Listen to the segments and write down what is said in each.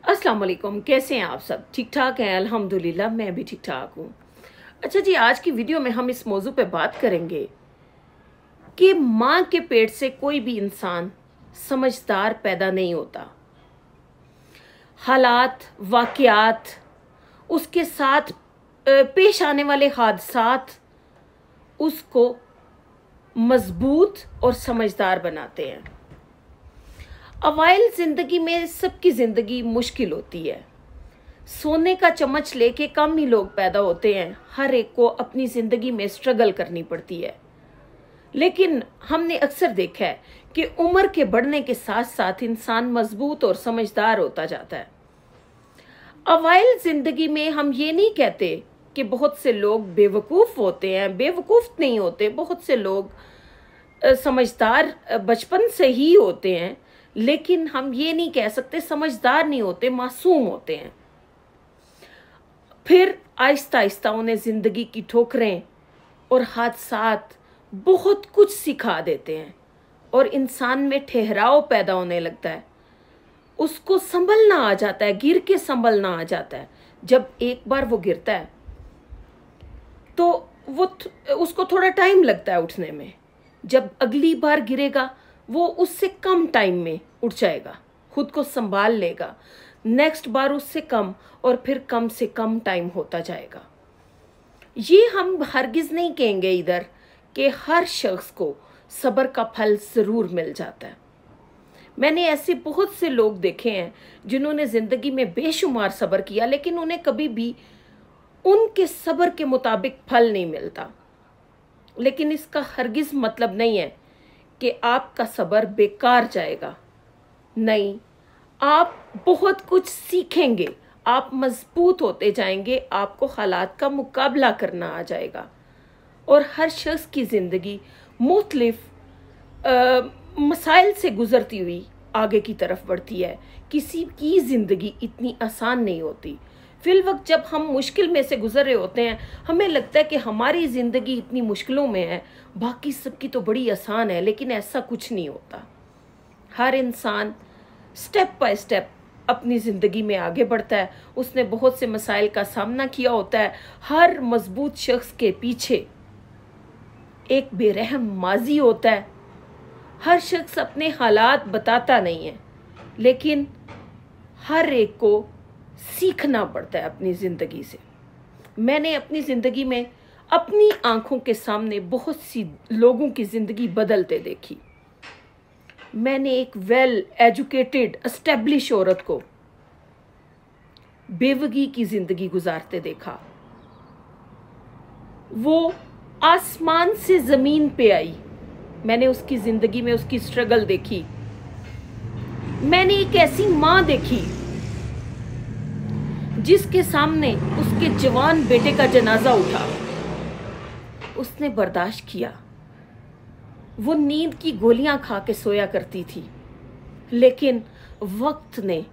अस्सलाम वालेकुम। कैसे हैं आप सब? ठीक ठाक हैं? अल्हम्दुलिल्लाह मैं भी ठीक ठाक हूँ। अच्छा जी, आज की वीडियो में हम इस मौजू पे बात करेंगे कि माँ के पेट से कोई भी इंसान समझदार पैदा नहीं होता। हालात, वाक़यात, उसके साथ पेश आने वाले हादसात उसको मजबूत और समझदार बनाते हैं। अवाइल ज़िंदगी में सबकी ज़िंदगी मुश्किल होती है। सोने का चम्मच लेके कम ही लोग पैदा होते हैं। हर एक को अपनी ज़िंदगी में स्ट्रगल करनी पड़ती है। लेकिन हमने अक्सर देखा है कि उम्र के बढ़ने के साथ साथ इंसान मजबूत और समझदार होता जाता है। अवाइल ज़िंदगी में हम ये नहीं कहते कि बहुत से लोग बेवकूफ़ होते हैं, बेवकूफ़ नहीं होते। बहुत से लोग समझदार बचपन से ही होते हैं, लेकिन हम ये नहीं कह सकते समझदार नहीं होते, मासूम होते हैं। फिर आहिस्ता आहिस्ता उन्हें ज़िंदगी की ठोकरें और हादसात बहुत कुछ सिखा देते हैं और इंसान में ठहराव पैदा होने लगता है। उसको संभलना आ जाता है, गिर के संभलना आ जाता है। जब एक बार वो गिरता है तो उसको थोड़ा टाइम लगता है उठने में। जब अगली बार गिरेगा वो उससे कम टाइम में उठ जाएगा, खुद को संभाल लेगा। नेक्स्ट बार उससे कम और फिर कम से कम टाइम होता जाएगा। ये हम हरगिज़ नहीं कहेंगे इधर कि हर शख्स को सब्र का फल ज़रूर मिल जाता है। मैंने ऐसे बहुत से लोग देखे हैं जिन्होंने ज़िंदगी में बेशुमार सब्र किया, लेकिन उन्हें कभी भी उनके सब्र के मुताबिक फल नहीं मिलता। लेकिन इसका हरगिज़ मतलब नहीं है कि आपका सब्र बेकार जाएगा। नहीं, आप बहुत कुछ सीखेंगे, आप मजबूत होते जाएंगे, आपको हालात का मुकाबला करना आ जाएगा। और हर शख्स की ज़िंदगी मुख्तलिफ मसाइल से गुजरती हुई आगे की तरफ बढ़ती है। किसी की ज़िंदगी इतनी आसान नहीं होती। फिल वक्त जब हम मुश्किल में से गुजर रहे होते हैं, हमें लगता है कि हमारी ज़िंदगी इतनी मुश्किलों में है, बाकी सबकी तो बड़ी आसान है, लेकिन ऐसा कुछ नहीं होता। हर इंसान स्टेप बाय स्टेप अपनी ज़िंदगी में आगे बढ़ता है। उसने बहुत से मसाइल का सामना किया होता है। हर मजबूत शख्स के पीछे एक बेरहम माजी होता है। हर शख्स अपने हालात बताता नहीं है, लेकिन हर एक को सीखना पड़ता है अपनी ज़िंदगी से। मैंने अपनी ज़िंदगी में अपनी आंखों के सामने बहुत सी लोगों की ज़िंदगी बदलते देखी। मैंने एक वेल एजुकेटेड एस्टेब्लिश औरत को बेवगी की ज़िंदगी गुजारते देखा। वो आसमान से ज़मीन पे आई। मैंने उसकी ज़िंदगी में उसकी स्ट्रगल देखी। मैंने एक ऐसी माँ देखी जिसके सामने उसके जवान बेटे का जनाजा उठा, उसने बर्दाश्त किया। वो नींद की गोलियां खा के सोया करती थी, लेकिन वक्त ने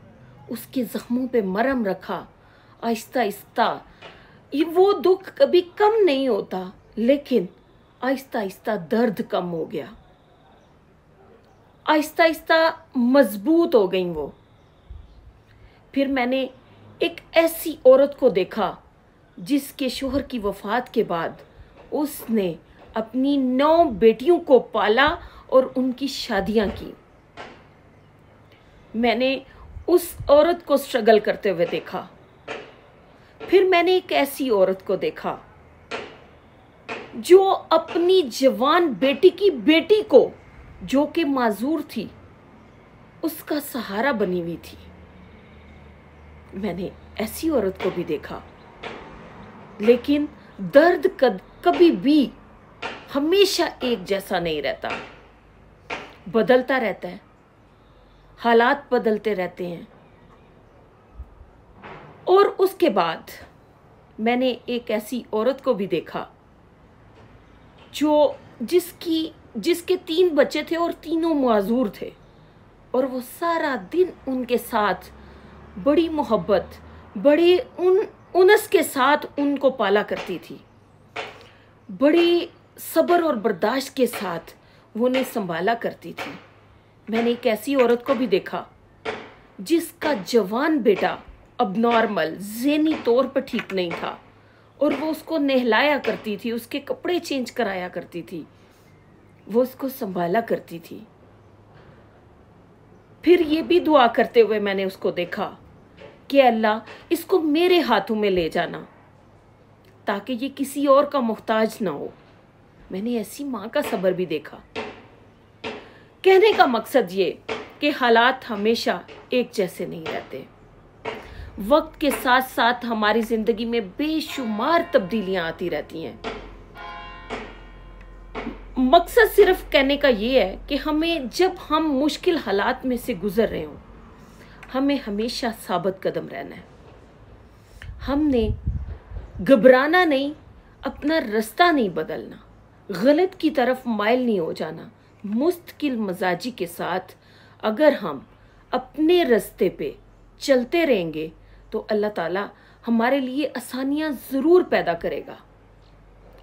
उसके जख्मों पे मरहम रखा। आहिस्ता आहिस्ता वो दुख कभी कम नहीं होता, लेकिन आहिस्ता आहिस्ता दर्द कम हो गया। आहिस्ता आहिस्ता मजबूत हो गई वो। फिर मैंने एक ऐसी औरत को देखा जिसके शोहर की वफात के बाद उसने अपनी 9 बेटियों को पाला और उनकी शादियां की। मैंने उस औरत को स्ट्रगल करते हुए देखा। फिर मैंने एक ऐसी औरत को देखा जो अपनी जवान बेटी की बेटी को, जो कि माजूर थी, उसका सहारा बनी हुई थी। मैंने ऐसी औरत को भी देखा। लेकिन दर्द कभी भी हमेशा एक जैसा नहीं रहता, बदलता रहता है। हालात बदलते रहते हैं। और उसके बाद मैंने एक ऐसी औरत को भी देखा जिसके 3 बच्चे थे और तीनों माजूर थे, और वो सारा दिन उनके साथ बड़ी मोहब्बत, बड़ी उनस के साथ उनको पाला करती थी। बड़ी सब्र और बर्दाश्त के साथ वो उन्हें संभाला करती थी। मैंने एक ऐसी औरत को भी देखा जिसका जवान बेटा अब नॉर्मल ज़हनी तौर पर ठीक नहीं था और वो उसको नहलाया करती थी, उसके कपड़े चेंज कराया करती थी, वो उसको संभाला करती थी। फिर ये भी दुआ करते हुए मैंने उसको देखा कि अल्लाह इसको मेरे हाथों में ले जाना ताकि ये किसी और का मोहताज ना हो। मैंने ऐसी माँ का सब्र भी देखा। कहने का मकसद ये कि हालात हमेशा एक जैसे नहीं रहते। वक्त के साथ साथ हमारी जिंदगी में बेशुमार तब्दीलियां आती रहती हैं। मकसद सिर्फ कहने का ये है कि हमें जब हम मुश्किल हालात में से गुजर रहे हों, हमें हमेशा साबित कदम रहना है। हमने घबराना नहीं, अपना रास्ता नहीं बदलना, गलत की तरफ माइल नहीं हो जाना। मुस्तकिल मजाजी के साथ अगर हम अपने रास्ते पे चलते रहेंगे तो अल्लाह ताला हमारे लिए आसानियां ज़रूर पैदा करेगा।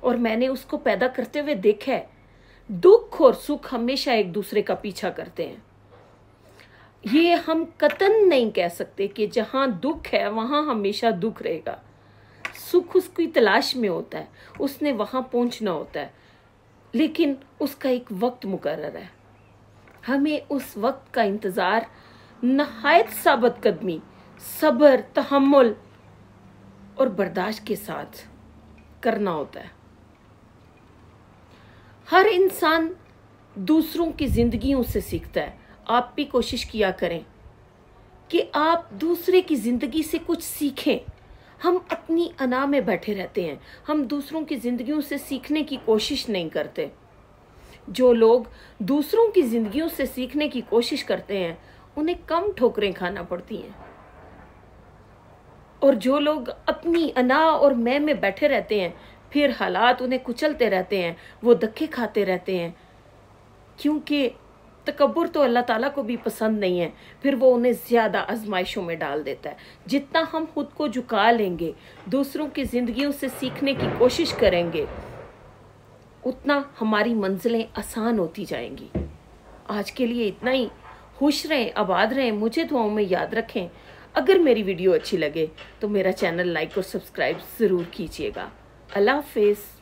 और मैंने उसको पैदा करते हुए देखा है। दुख और सुख हमेशा एक दूसरे का पीछा करते हैं। ये हम कतन नहीं कह सकते कि जहां दुख है वहां हमेशा दुख रहेगा। सुख उसकी तलाश में होता है, उसने वहां पहुंचना होता है, लेकिन उसका एक वक्त मुकर्रर है। हमें उस वक्त का इंतजार नहायत साबित कदमी, सब्र, तहम्मुल और बर्दाश्त के साथ करना होता है। हर इंसान दूसरों की जिंदगियों से सीखता है। आप भी कोशिश किया करें कि आप दूसरे की जिंदगी से कुछ सीखें। हम अपनी अना में बैठे रहते हैं, हम दूसरों की जिंदगियों से सीखने की कोशिश नहीं करते। जो लोग दूसरों की जिंदगियों से सीखने की कोशिश करते हैं उन्हें कम ठोकरें खाना पड़ती हैं, और जो लोग अपनी अना और मैं में बैठे रहते हैं फिर हालात उन्हें कुचलते रहते हैं, वो धक्के खाते रहते हैं। क्योंकि तकब्बुर तो अल्लाह ताला को भी पसंद नहीं है, फिर वो उन्हें ज़्यादा आजमाइशों में डाल देता है। जितना हम खुद को झुका लेंगे, दूसरों की ज़िंदगियों से सीखने की कोशिश करेंगे, उतना हमारी मंजिलें आसान होती जाएंगी। आज के लिए इतना ही। खुश रहें, आबाद रहें, मुझे दुआओं में याद रखें। अगर मेरी वीडियो अच्छी लगे तो मेरा चैनल लाइक और सब्सक्राइब ज़रूर कीजिएगा। अल्लाह हाफ़िज़।